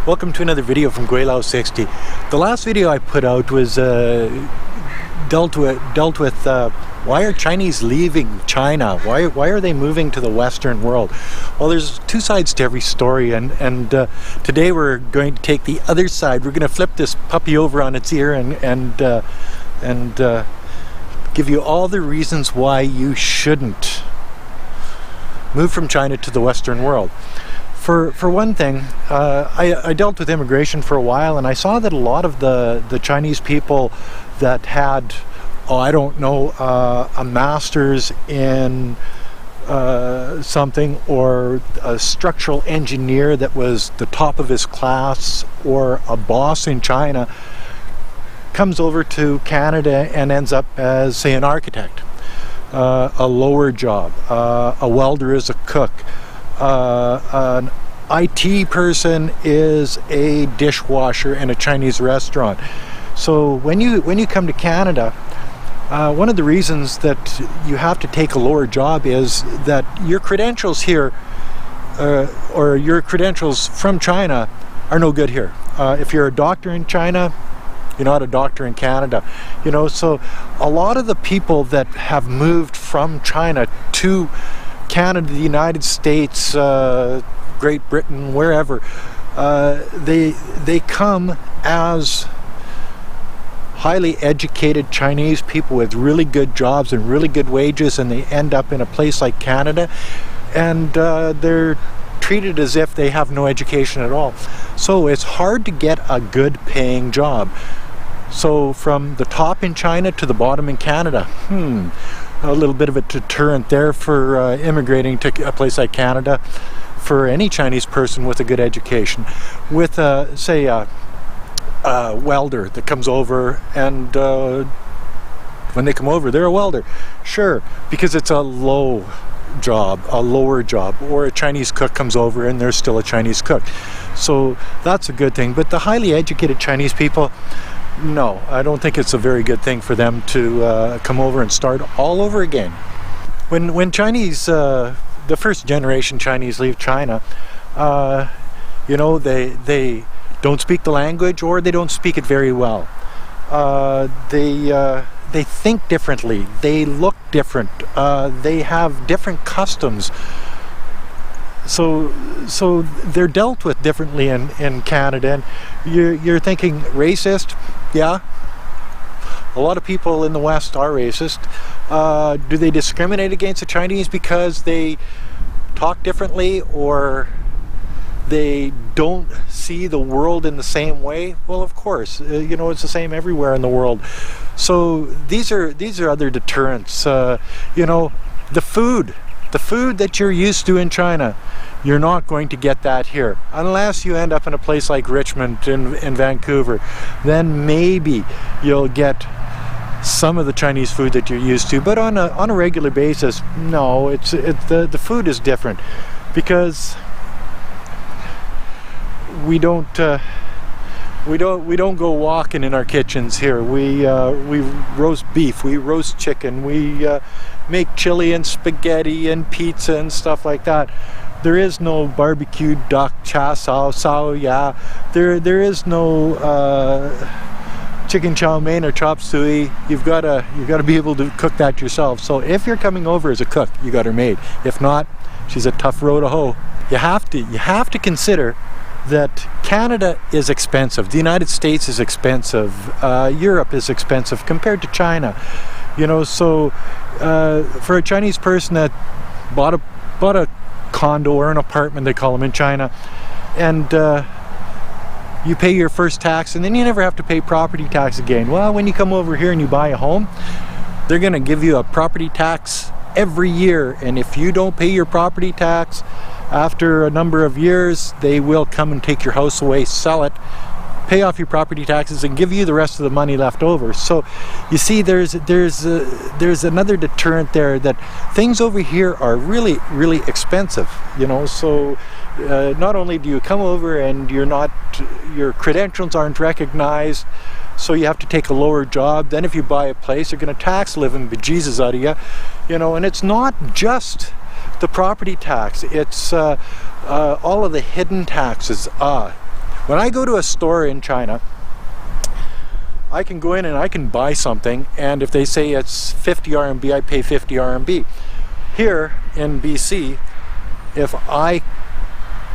Welcome to another video from Gweilo 60. The last video I put out was dealt with why are Chinese leaving China? Why are they moving to the Western world? Well, there's two sides to every story, and today we're going to take the other side. We're going to flip this puppy over on its ear and give you all the reasons why you shouldn't move from China to the Western world. For one thing, I dealt with immigration for a while, and I saw that a lot of the Chinese people that had, a master's in something, or a structural engineer that was the top of his class, or a boss in China, comes over to Canada and ends up as, say, an architect, a lower job, a welder is a cook, an IT person is a dishwasher in a Chinese restaurant. So when you come to Canada, one of the reasons that you have to take a lower job is that your credentials here, or your credentials from China, are no good here. If you're a doctor in China, you're not a doctor in Canada. So a lot of the people that have moved from China to Canada, the United States, Great Britain, wherever, they come as highly educated Chinese people with really good jobs and really good wages, and they end up in a place like Canada, and they're treated as if they have no education at all. So it's hard to get a good paying job. So from the top in China to the bottom in Canada, a little bit of a deterrent there for immigrating to a place like Canada for any Chinese person with a good education. With, say, a welder that comes over, and when they come over, they're a welder. Sure, because it's a low job, a lower job. Or a Chinese cook comes over and they're still a Chinese cook. So that's a good thing. But the highly educated Chinese people, no, I don't think it's a very good thing for them to come over and start all over again. When Chinese, the first generation Chinese leave China, they don't speak the language, or they don't speak it very well. They think differently, they look different, they have different customs. So they're dealt with differently in Canada. And you're thinking racist? Yeah, a lot of people in the West are racist. Do they discriminate against the Chinese because they talk differently, or they don't see the world in the same way? Well, of course, it's the same everywhere in the world. So these are other deterrents. The food that you're used to in China, you're not going to get that here unless you end up in a place like Richmond in Vancouver. Then maybe you'll get some of the Chinese food that you're used to, but on a regular basis, no. The food is different, because we don't go walking in our kitchens here. We roast beef, we roast chicken, we make chili and spaghetti and pizza and stuff like that. There is no barbecued duck, cha sao ya. There is no chicken chow mein or chop suey. You've got to be able to cook that yourself. So if you're coming over as a cook, you got her made. If not, she's a tough row to hoe. You have to consider that Canada is expensive, the United States is expensive, Europe is expensive compared to China. So for a Chinese person that bought a condo or an apartment, they call them in China, and you pay your first tax, and then you never have to pay property tax again. Well, when you come over here and you buy a home, they're going to give you a property tax every year, and if you don't pay your property tax after a number of years, they will come and take your house away, sell it, pay off your property taxes, and give you the rest of the money left over. So you see, there's another deterrent there, that things over here are really, really expensive. So not only do you come over and your credentials aren't recognized, so you have to take a lower job. Then if you buy a place, they're going to tax living bejesus out of you. And it's not just the property tax, it's all of the hidden taxes. When I go to a store in China, I can go in and I can buy something, and if they say it's 50 RMB, I pay 50 RMB. Here in BC, if I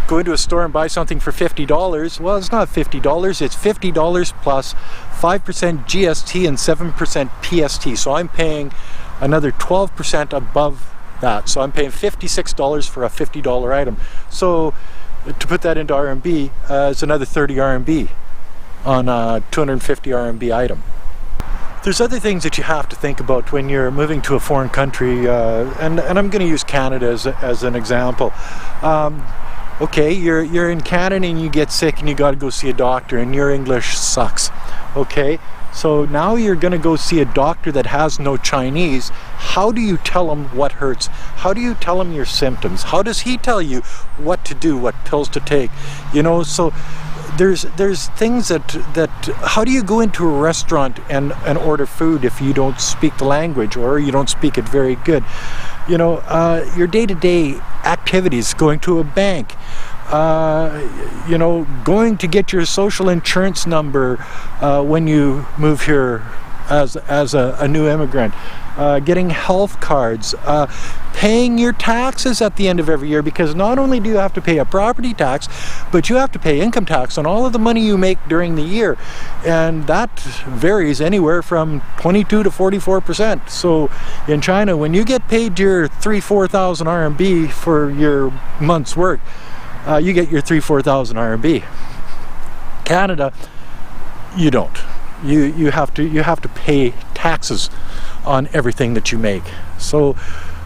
go into a store and buy something for $50, well, it's not $50, it's $50 plus 5% GST and 7% PST. So I'm paying another 12% above that. So I'm paying $56 for a $50 item. So to put that into RMB, it's another 30 RMB on a 250 RMB item. There's other things that you have to think about when you're moving to a foreign country, and I'm going to use Canada as an example. Okay, you're in Canada and you get sick and you got to go see a doctor and your English sucks. Okay, so now you're going to go see a doctor that has no Chinese. How do you tell him what hurts? How do you tell him your symptoms? How does he tell you what to do, what pills to take? You know, so there's things that how do you go into a restaurant and order food if you don't speak the language or you don't speak it very good? You know, your day-to-day activities, going to a bank, you know, going to get your social insurance number when you move here as a new immigrant, getting health cards, paying your taxes at the end of every year, because not only do you have to pay a property tax, but you have to pay income tax on all of the money you make during the year, and that varies anywhere from 22 to 44%. So in China, when you get paid your 3,000-4,000 RMB for your month's work, you get your 3,000-4,000 RMB. Canada, you don't. You have to pay taxes on everything that you make. So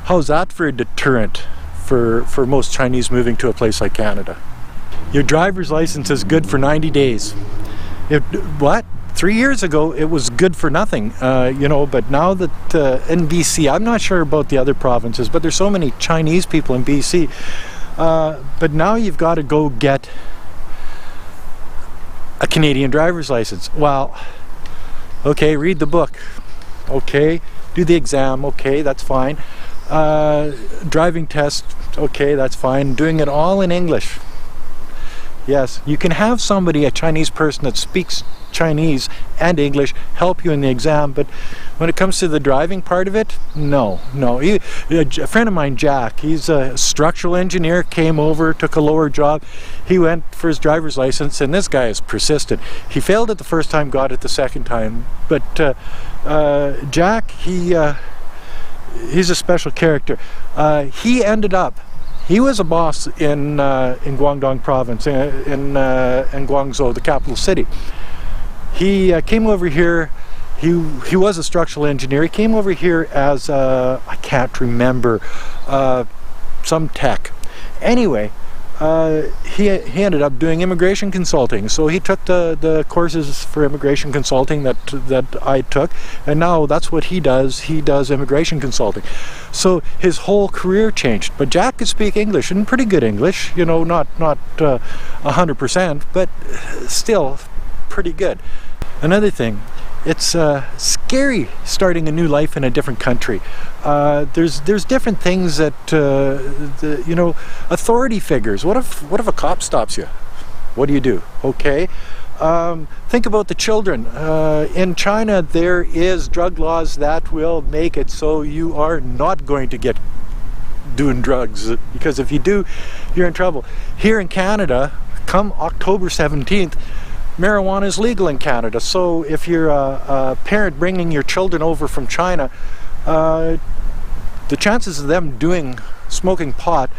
how's that for a deterrent for most Chinese moving to a place like Canada? Your driver's license is good for 90 days. What? 3 years ago it was good for nothing, you know, but now that in BC, I'm not sure about the other provinces, but there's so many Chinese people in BC, but now you've got to go get a Canadian driver's license. Well, okay, read the book, okay, do the exam, okay, that's fine, driving test, okay, that's fine, doing it all in English. Yes, you can have somebody, a Chinese person that speaks Chinese and English, help you in the exam, but when it comes to the driving part of it, no. A friend of mine, Jack, he's a structural engineer, came over, took a lower job. He went for his driver's license, and this guy is persistent. He failed it the first time, got it the second time. But Jack, he's a special character. He was a boss in Guangdong province, in Guangzhou, the capital city. He came over here, he was a structural engineer. He came over here as, I can't remember, some tech. Anyway, he ended up doing immigration consulting. So he took the courses for immigration consulting that I took, and now that's what he does. He does immigration consulting. So his whole career changed. But Jack could speak English, and pretty good English, you know, not 100%, but still pretty good. Another thing, it's scary starting a new life in a different country. There's different things that you know, authority figures. What if a cop stops you? What do you do? Okay. Think about the children. In China, there is drug laws that will make it so you are not going to get doing drugs, because if you do, you're in trouble. Here in Canada, come October 17th, marijuana is legal in Canada. So if you're a parent bringing your children over from China, the chances of them smoking pot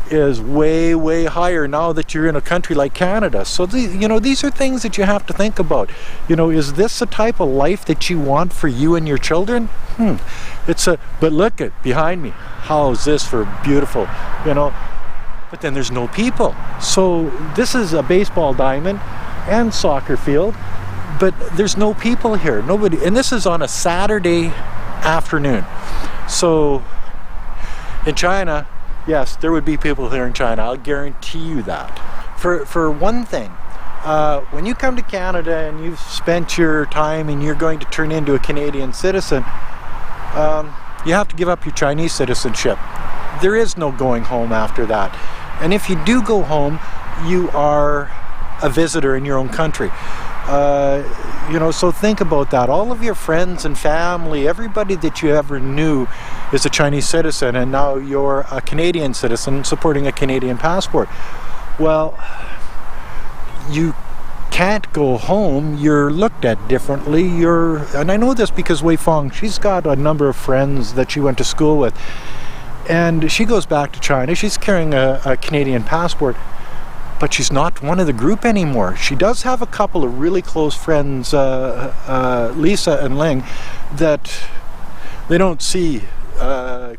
is way higher now that you're in a country like Canada. So you know, these are things that you have to think about. You know, is this the type of life that you want for you and your children? But look at behind me. How is this for beautiful, you know? But then there's no people. So this is a baseball diamond and soccer field, but there's no people here, nobody, and this is on a Saturday afternoon. So in China, yes, there would be people here in China, I'll guarantee you that. For one thing, when you come to Canada and you've spent your time and you're going to turn into a Canadian citizen, you have to give up your Chinese citizenship. There is no going home after that. And if you do go home, you are a visitor in your own country. So think about that. All of your friends and family, everybody that you ever knew is a Chinese citizen, and now you're a Canadian citizen supporting a Canadian passport. Well, you can't go home. You're looked at differently. And I know this because Wei Fong, she's got a number of friends that she went to school with, and she goes back to China. She's carrying a Canadian passport, but she's not one of the group anymore. She does have a couple of really close friends, Lisa and Ling, that they don't see the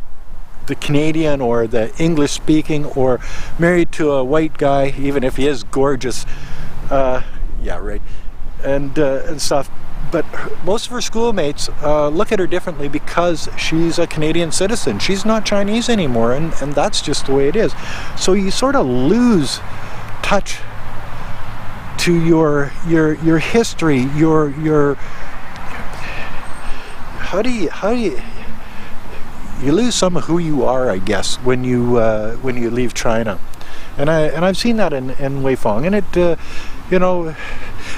Canadian or the English speaking or married to a white guy, even if he is gorgeous, and stuff. But most of her schoolmates look at her differently because she's a Canadian citizen. She's not Chinese anymore, and that's just the way it is. So you sort of lose touch to your history, your how do you lose some of who you are, I guess, when you leave China. And I've seen that in Wei Fong, and it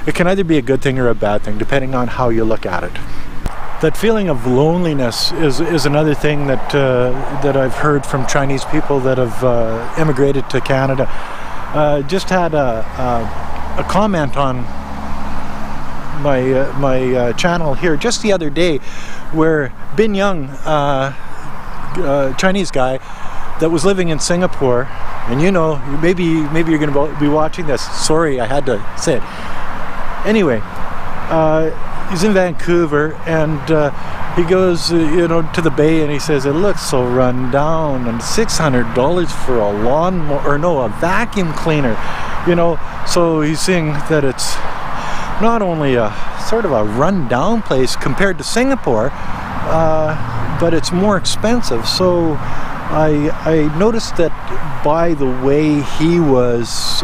it can either be a good thing or a bad thing depending on how you look at it. That feeling of loneliness is another thing that I've heard from Chinese people that have immigrated to Canada. Just had a comment on my channel here just the other day, where Bin Young, Chinese guy that was living in Singapore, and maybe you're going to be watching this. Sorry, I had to say it. Anyway, he's in Vancouver, and he goes, to the bay, and he says, it looks so run down, and $600 for a vacuum cleaner, So he's saying that it's not only a sort of a run down place compared to Singapore, but it's more expensive. So I noticed that by the way he was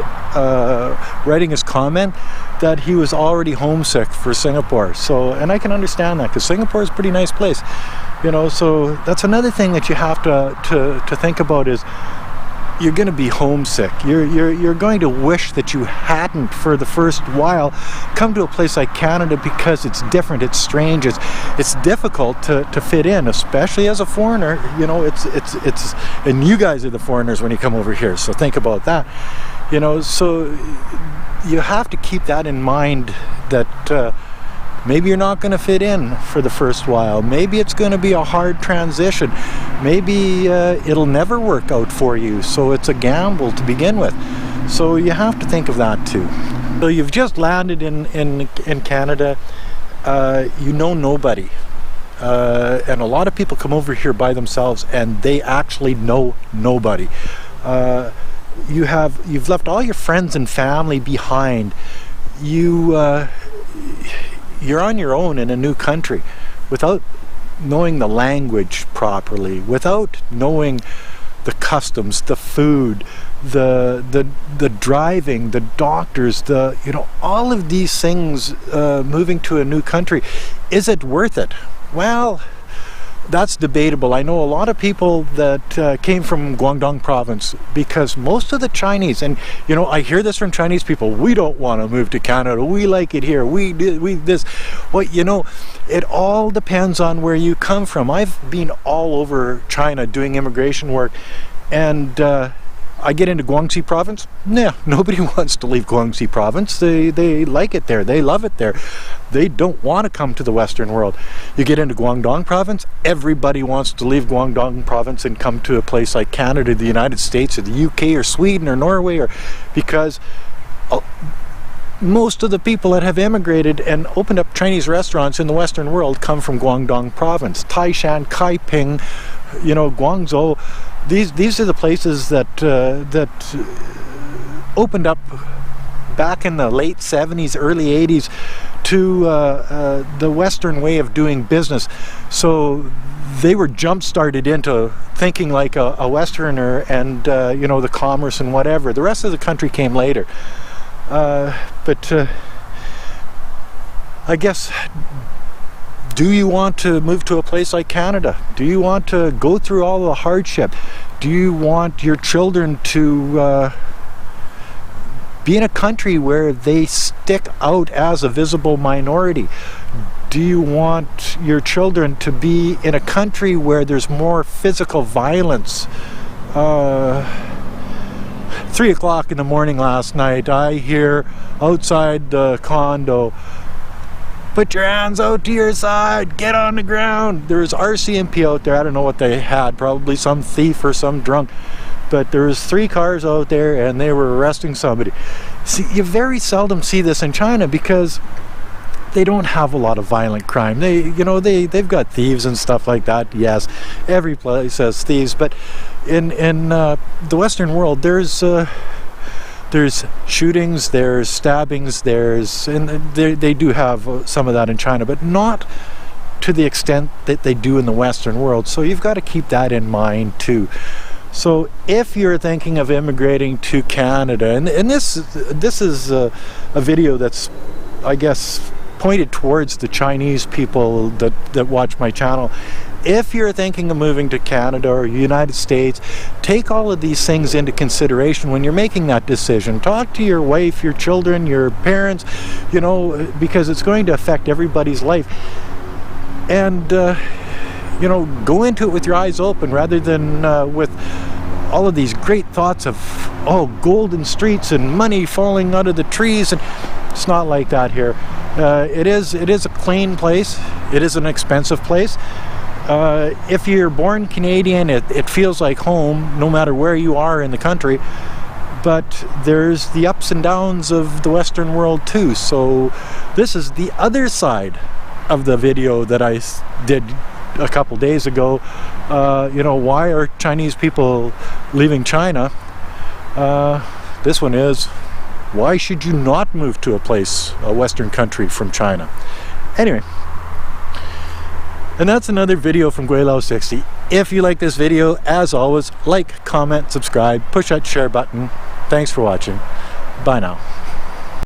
writing his comment, that he was already homesick for Singapore. So, and I can understand that, because Singapore is a pretty nice place, So that's another thing that you have to think about, is you're going to be homesick. You're going to wish that you hadn't, for the first while, come to a place like Canada, because it's different, it's strange, it's difficult to fit in, especially as a foreigner. It's and you guys are the foreigners when you come over here. So think about that. So you have to keep that in mind, that maybe you're not going to fit in for the first while. Maybe it's going to be a hard transition. Maybe it'll never work out for you. So it's a gamble to begin with. So you have to think of that too. So you've just landed in Canada. You know nobody. And a lot of people come over here by themselves, and they actually know nobody. You've left all your friends and family behind. You're on your own in a new country, without knowing the language properly, without knowing the customs, the food, the driving, the doctors, all of these things. Moving to a new country, is it worth it? Well, that's debatable. I know a lot of people that came from Guangdong province, because most of the Chinese, and I hear this from Chinese people, we don't want to move to Canada, we like it here, we this. Well, it all depends on where you come from. I've been all over China doing immigration work, and I get into Guangxi province. Nah, nobody wants to leave Guangxi province. They like it there. They love it there. They don't want to come to the Western world. You get into Guangdong province, everybody wants to leave Guangdong province and come to a place like Canada, the United States, or the UK, or Sweden, or Norway, because most of the people that have immigrated and opened up Chinese restaurants in the Western world come from Guangdong province. Taishan, Kaiping, Guangzhou. These are the places that opened up back in the late 70s, early 80s to the Western way of doing business. So they were jump-started into thinking like a Westerner, and the commerce and whatever. The rest of the country came later. But I guess, do you want to move to a place like Canada? Do you want to go through all the hardship? Do you want your children to be in a country where they stick out as a visible minority? Do you want your children to be in a country where there's more physical violence? 3 o'clock in the morning last night, I hear outside the condo, "Put your hands out to your side, get on the ground." There's RCMP out there. I don't know what they had, probably some thief or some drunk. But there was 3 cars out there and they were arresting somebody. See, you very seldom see this in China because they don't have a lot of violent crime. They've got thieves and stuff like that. Yes, every place has thieves, but in the Western world, there's shootings, there's stabbings, they do have some of that in China, but not to the extent that they do in the Western world. So you've got to keep that in mind too. So if you're thinking of immigrating to Canada, and this is a video that's, I guess, pointed towards the Chinese people that watch my channel. If you're thinking of moving to Canada or United States, take all of these things into consideration when you're making that decision. Talk to your wife, your children, your parents, because it's going to affect everybody's life. And go into it with your eyes open rather than with all of these great thoughts of, golden streets and money falling out of the trees. And it's not like that here. It is a clean place. It is an expensive place. If you're born Canadian, it feels like home no matter where you are in the country. But there's the ups and downs of the Western world too. So this is the other side of the video that I did a couple days ago. Why are Chinese people leaving China? This one is, why should you not move to a Western country from China? Anyway, and that's another video from Gweilo 60. If you like this video, as always, like, comment, subscribe, push that share button. Thanks for watching. Bye now.